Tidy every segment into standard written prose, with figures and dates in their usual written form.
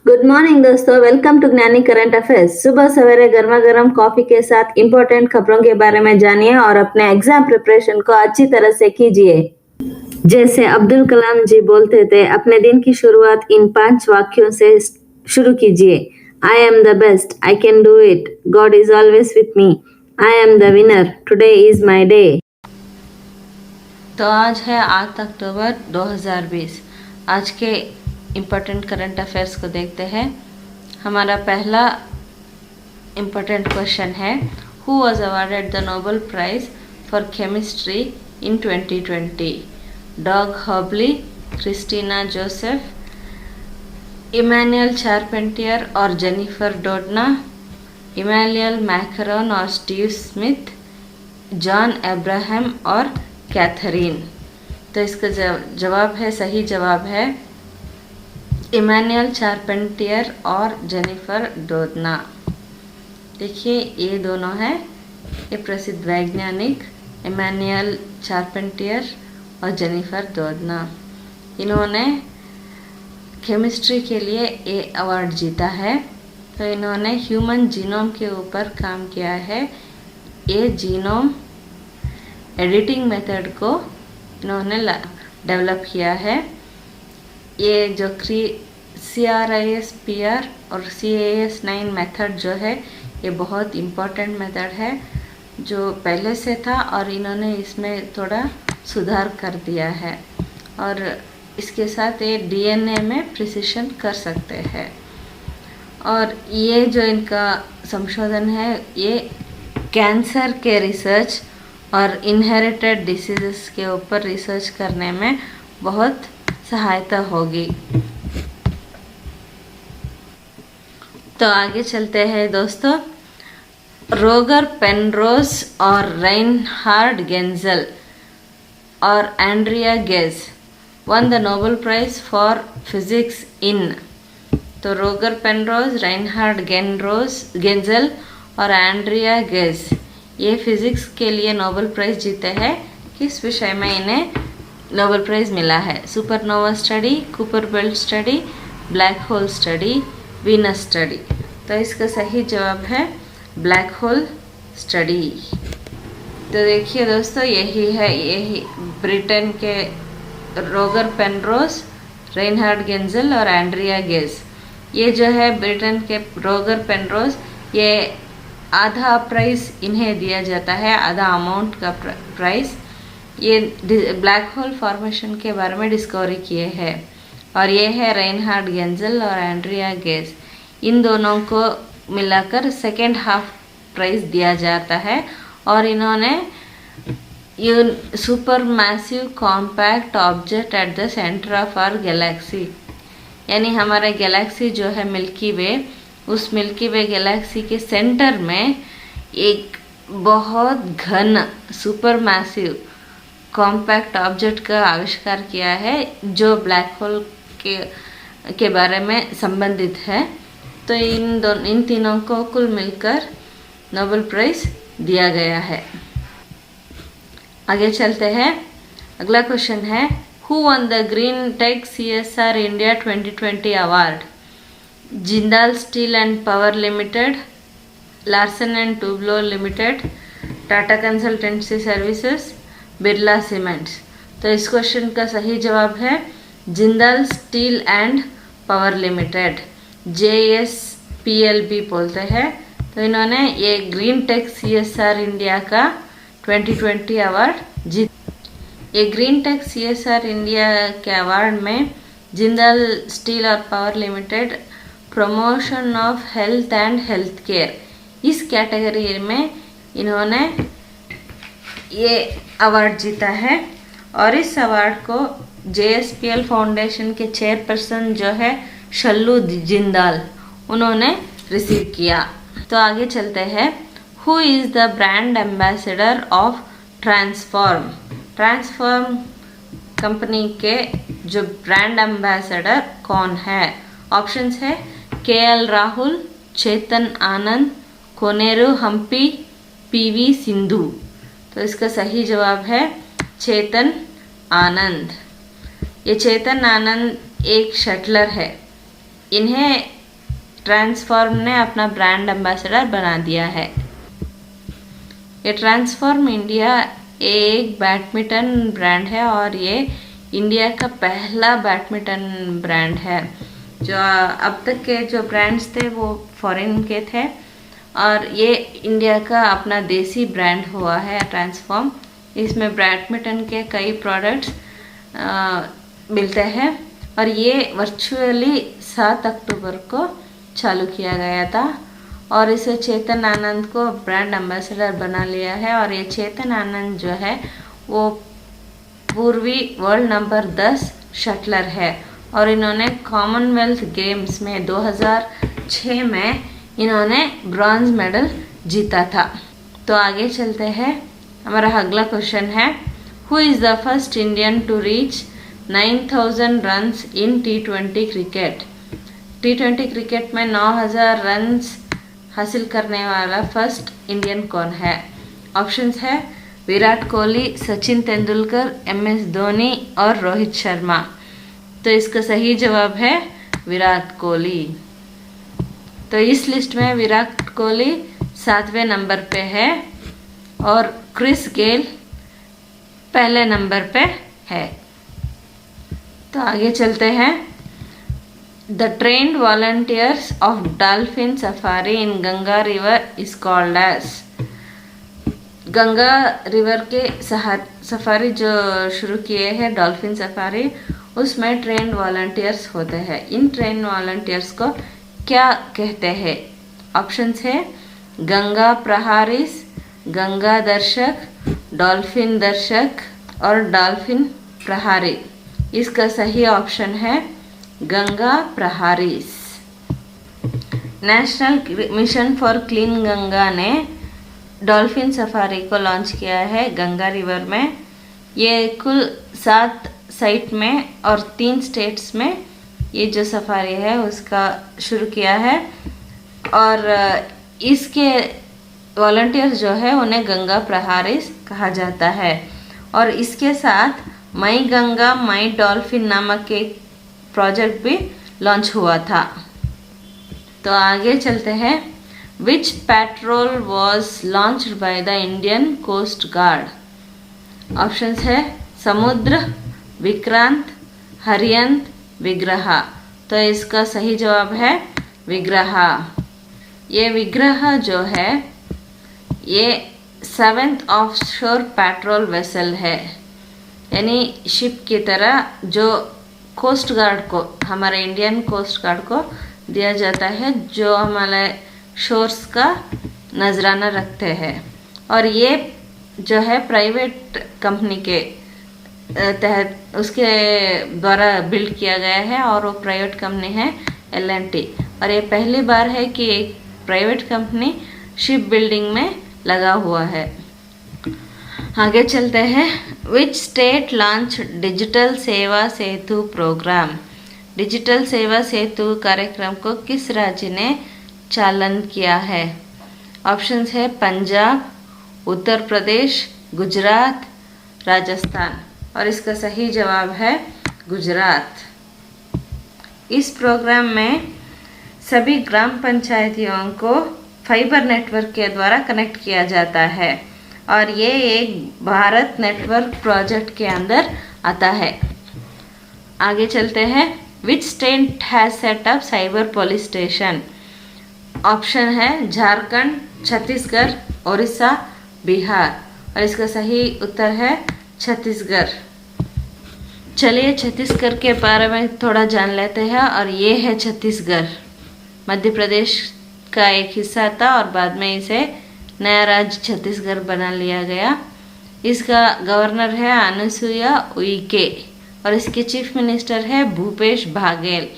Good morning दोस्तों, welcome to ज्ञानी current affairs. सुबह सवेरे गर्मा गर्म कॉफी के साथ इंपॉर्टेंट खबरों के बारे में जानिए और अपने एग्जाम प्रिपरेशन को अच्छी तरह से कीजिए। जैसे अब्दुल कलाम जी बोलते थे, अपने दिन की शुरुआत इन 5 वाक्यों से शुरू कीजिए। I am the best, I can do it, God is always with me, I am the winner, today is my day. तो आज है 8 अक्टूबर 2020। आज के इम्पोर्टेंट करंट अफेयर्स को देखते हैं। हमारा पहला इम्पोर्टेंट क्वेश्चन है, who was awarded the Nobel prize for chemistry in 2020? Doug Hobley, Christina Joseph, Emmanuelle Charpentier और जेनिफर डोडना, इमैनुअल मैकरॉन और स्टीव स्मिथ, जॉन अब्राहम और कैथरीन। तो इसका जवाब है, सही जवाब है इमैनुअल चार्पेंटियर और जेनिफर डोडना। देखिए ये दोनों हैं, ये प्रसिद्ध वैज्ञानिक इमैनुअल चार्पेंटियर और जेनिफर डोडना। इन्होंने केमिस्ट्री के लिए ये अवार्ड जीता है। तो इन्होंने ह्यूमन जीनोम के ऊपर काम किया है। ये जीनोम एडिटिंग मेथड को इन्होंने डेवलप किया है। ये जो CRISPR और Cas9 मेथड जो है, ये बहुत इम्पोर्टेंट मेथड है जो पहले से था और इन्होंने इसमें थोड़ा सुधार कर दिया है और इसके साथ ये DNA में प्रिसिशन कर सकते हैं। और ये जो इनका संशोधन है, ये कैंसर के रिसर्च और इनहेरिटेड डिसीजेस के ऊपर रिसर्च करने में बहुत सहायता होगी। तो आगे चलते हैं दोस्तों। रोगर पेनरोज और रेनहार्ड गेंजल और Andrea Ghez won the Nobel prize for physics in. तो रोगर पेनरोज, रेनहार्ड गेंजल और एंड्रिया गेज ये फिजिक्स के लिए नोबेल प्राइज जीते हैं। किस विषय में इन्हें नोबेल प्राइज मिला है? Supernova study, Cooper belt study, black hole study, Venus study. तो इसका सही जवाब है ब्लैक होल स्टडी। तो देखिए दोस्तों, यही ब्रिटेन के रोगर पेनरोज, रेनहार्ड गेंजल और एंड्रिया गेज। ये जो है ब्रिटेन के रोगर पेनरोज, ये आधा प्राइस इन्हें दिया जाता है, आधा अमाउंट का प्राइस। ये ब्लैक होल फॉर्मेशन के बारे में डिस्कवरी किए हैं। और ये है रेनहार्ड गेंजल और एंड्रिया गेज। इन दोनों को मिलाकर सेकेंड हाफ प्राइज दिया जाता है। और इन्होंने super massive compact object at the centre of our galaxy, यानी हमारा गैलेक्सी जो है मिल्की वे, उस मिल्की वे गैलेक्सी के सेंटर में एक बहुत घन सुपर मैसिव कॉम्पैक्ट ऑब्जेक्ट का आविष्कार किया है जो ब्लैक होल के बारे में संबंधित है। तो इन तीनों को कुल मिलकर नोबेल प्राइज दिया गया है। आगे चलते हैं। अगला क्वेश्चन है, who won the green tech CSR India 2020 award? Jindal steel and power limited, Larsen and Toubro limited, Tata consultancy services, Birla cements. तो इस क्वेश्चन का सही जवाब है Jindal steel and power limited, JSPLB बोलते हैं। तो इन्होंने ये ग्रीन टेक CSR इंडिया का 2020 अवार्ड जीत। ये ग्रीन टेक CSR इंडिया के अवार्ड में जिंदाल स्टील और power limited promotion of health and health care, इस कैटेगरी में इन्होंने ये अवार्ड जीता है। और इस अवार्ड को JSPL फाउंडेशन के चेयरपर्सन जो है शल्लू जिंदाल, उन्होंने रिसीव किया। तो आगे चलते हैं। Who is the brand ambassador of transform? Transform company के जो ब्रांड एम्बेसडर कौन है? ऑप्शंस है KL राहुल, चेतन आनंद, कोनेरू हम्पी, PV सिंधु। तो इसका सही जवाब है चेतन आनंद। ये चेतन आनंद एक शटलर है। इन्हें ट्रांसफॉर्म ने अपना ब्रांड एम्बेसडर बना दिया है। ये ट्रांसफॉर्म इंडिया एक बैडमिंटन ब्रांड है और ये इंडिया का पहला बैडमिंटन ब्रांड है। जो अब तक के जो ब्रांड्स थे वो फॉरेन के थे और ये इंडिया का अपना देसी ब्रांड हुआ है ट्रांसफॉर्म। इसमें बैडमिंटन के कई प्रोडक्ट्स मिलते हैं और ये वर्चुअली 7 अक्टूबर को चालू किया गया था और इसे चेतन आनंद को ब्रांड एम्बेसडर बना लिया है। और ये चेतन आनंद जो है वो पूर्वी वर्ल्ड नंबर 10 शटलर है और इन्होंने कॉमनवेल्थ गेम्स में 2006 में इन्होंने ब्रॉन्ज मेडल जीता था। तो आगे चलते हैं। हमारा अगला क्वेश्चन है, who is the first Indian to reach 9000 runs in T20 cricket. T20 cricket में 9000 रन्स हासिल करने वाला फर्स्ट इंडियन कौन है? ऑप्शंस है विराट कोहली, सचिन तेंदुलकर, MS धोनी और रोहित शर्मा। तो इसका सही जवाब है विराट कोहली। तो इस लिस्ट में विराट कोहली 7वें नंबर पे है और क्रिस गेल पहले नंबर पे है। तो आगे चलते हैं। The trained volunteers of dolphin safari in Ganga river is called as. Ganga river के सफारी जो शुरू किए हैं डॉल्फिन सफारी, उसमें ट्रेन्ड वॉलंटियर्स होते हैं। इन ट्रेन्ड वॉलंटियर्स को क्या कहते हैं? ऑप्शंस है गंगा प्रहारीस, गंगा दर्शक, डॉल्फिन दर्शक और डॉल्फिन प्रहारी। इसका सही ऑप्शन है Ganga Praharis. National mission for clean Ganga ने डॉल्फिन सफारी को लॉन्च किया है गंगा रिवर में। ये कुल 7 साइट में और 3 स्टेट्स में ये जो सफारी है उसका शुरू किया है और इसके वॉलंटियर्स जो है उन्हें गंगा प्रहारीस कहा जाता है। और इसके साथ माई गंगा माई डॉल्फिन नामक एक प्रोजेक्ट भी लॉन्च हुआ था। तो आगे चलते हैं। Which patrol was launched by the Indian Coast Guard. Options है समुद्र, विक्रांत, हरियंत, विग्रह। तो इसका सही जवाब है विग्रह। ये विग्रह जो है ये 7th ऑफशोर पेट्रोल वेसल है, यानी शिप की तरह जो कोस्ट गार्ड को, हमारे इंडियन कोस्ट गार्ड को दिया जाता है, जो हमारे शोर्स का नजराना रखते हैं। और ये जो है प्राइवेट कंपनी के तहत उसके द्वारा बिल्ड किया गया है और वो प्राइवेट कंपनी है L&T। और ये पहली बार है कि एक प्राइवेट कंपनी शिप बिल्डिंग में लगा हुआ है। आगे चलते हैं। विच स्टेट लॉन्च डिजिटल सेवा सेतु प्रोग्राम। डिजिटल सेवा सेतु कार्यक्रम को किस राज्य ने चालन किया है? ऑप्शंस है पंजाब, उत्तर प्रदेश, गुजरात, राजस्थान। और इसका सही जवाब है गुजरात। इस प्रोग्राम में सभी ग्राम पंचायतियों को फाइबर नेटवर्क के द्वारा कनेक्ट किया जाता है और ये एक भारत नेटवर्क प्रोजेक्ट के अंदर आता है। आगे चलते हैं। Which state has set up cyber police station. Option है झारखंड, छत्तीसगढ़, उड़ीसा, बिहार। और इसका सही उत्तर है छत्तीसगढ़। चलिए छत्तीसगढ़ के बारे में थोड़ा जान लेते हैं। और ये है छत्तीसगढ़, मध्य प्रदेश का एक हिस्सा था और बाद में इसे नया राज्य छत्तीसगढ़ बना लिया गया। इसका गवर्नर है अनुसुईया उइके और इसके चीफ मिनिस्टर है भूपेश बाघेल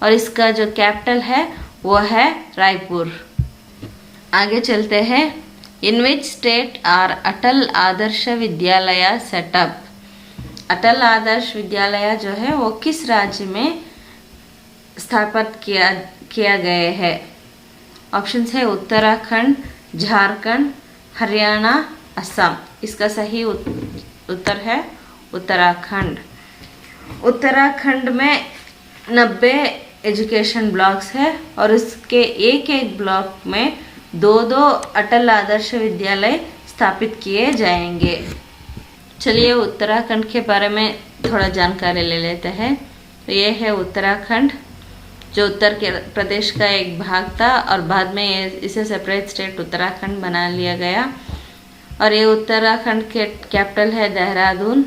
और इसका जो कैपिटल है वो है रायपुर। आगे चलते हैं। इन which state are Atal Adarsh Vidyalaya setup. अटल आदर्श विद्यालय जो है वो किस राज्य में स्थापित किया गया है? ऑप्शंस है उत्तराखंड, झारखंड, हरियाणा, असम। इसका सही उत्तर है उत्तराखंड। उत्तराखंड में 90 एजुकेशन ब्लॉक्स है और इसके एक एक ब्लॉक में 2 अटल आदर्श विद्यालय स्थापित किए जाएंगे। चलिए उत्तराखंड के बारे में थोड़ा जानकारी ले लेते हैं। तो ये है उत्तराखंड, जो उत्तर प्रदेश का एक भाग था और बाद में इसे सेपरेट स्टेट उत्तराखंड बना लिया गया। और ये उत्तराखंड के कैपिटल है देहरादून।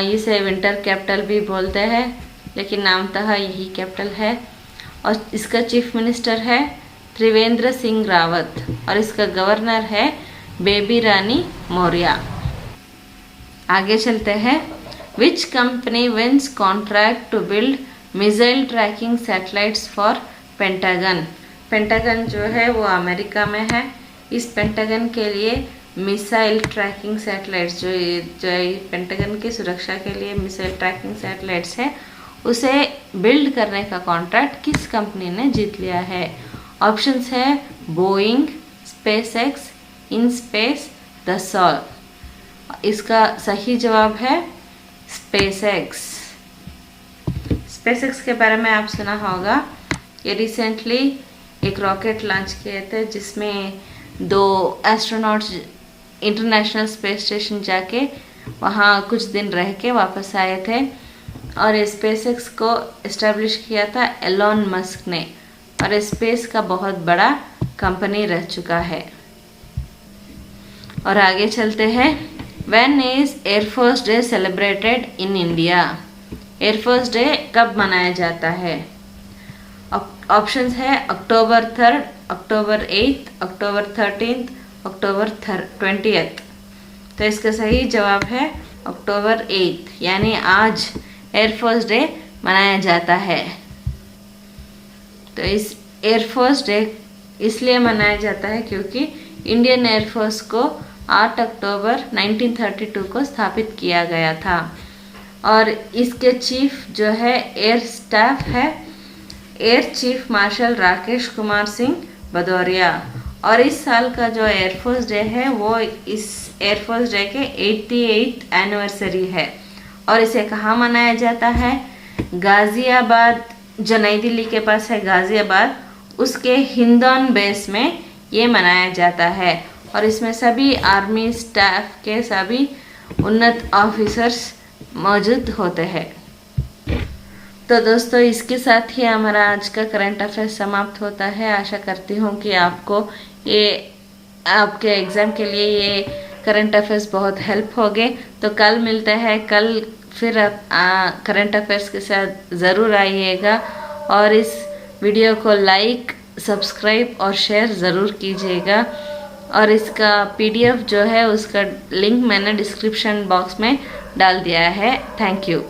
इसे विंटर कैपिटल भी बोलते हैं, लेकिन नामतः यही कैपिटल है। और इसका चीफ मिनिस्टर है त्रिवेंद्र सिंह रावत और इसका गवर्नर है बेबी रानी मौर्य। आगे चलते हैं। Which company wins contract to build missile tracking satellites for Pentagon. Pentagon जो है वो अमेरिका में है। इस पेंटागन के लिए मिसाइल ट्रैकिंग सैटेलाइट्स जो पेंटागन की सुरक्षा के लिए मिसाइल ट्रैकिंग सैटेलाइट्स है, उसे बिल्ड करने का कॉन्ट्रैक्ट किस कंपनी ने जीत लिया है? ऑप्शंस है बोइंग, स्पेसएक्स, इनस्पेस, दसॉल। इसका सही जवाब है स्पेसएक्स। स्पेसएक्स के बारे में आप सुना होगा। ये रिसेंटली एक रॉकेट लॉन्च किए थे जिसमें 2 एस्ट्रोनॉट्स इंटरनेशनल स्पेस स्टेशन जाके वहाँ कुछ दिन रह के वापस आए थे। और स्पेसएक्स को इस्टेब्लिश किया था एलोन मस्क ने और स्पेस का बहुत बड़ा कंपनी रह चुका है। और आगे चलते हैं। When is air force day celebrated in India? Air force day कब मनाया जाता है? ऑप्शंस है अक्टूबर 3, अक्टूबर 8, अक्टूबर 13, अक्टूबर 20। तो इसका सही जवाब है अक्टूबर 8, यानी आज एयरफोर्स डे मनाया जाता है। तो इस एयरफोर्स डे इसलिए मनाया जाता है क्योंकि इंडियन एयरफोर्स को 8 अक्टूबर 1932 को स्थापित किया गया था। और इसके चीफ जो है एयर स्टाफ है air chief marshal Rakesh Kumar Singh Bhadauria. और इस साल का जो एयरफोर्स डे है वो इस एयरफोर्स डे के 88th एनिवर्सरी है। और इसे कहाँ मनाया जाता है? गाज़ियाबाद, जो नई दिल्ली के पास है गाज़ियाबाद, उसके हिंडौन बेस में ये मनाया जाता है। और इसमें सभी आर्मी स्टाफ के सभी उन्नत ऑफिसर्स मौजूद होते हैं। तो दोस्तों, इसके साथ ही हमारा आज का करंट अफेयर्स समाप्त होता है। आशा करती हूँ कि आपको ये आपके एग्ज़ाम के लिए ये करंट अफेयर्स बहुत हेल्प होंगे। तो कल मिलते हैं। कल फिर आप करंट अफेयर्स के साथ ज़रूर आइएगा और इस वीडियो को लाइक, सब्सक्राइब और शेयर ज़रूर कीजिएगा। और इसका PDF जो है उसका लिंक मैंने डिस्क्रिप्शन बॉक्स में डाल दिया है। Thank you.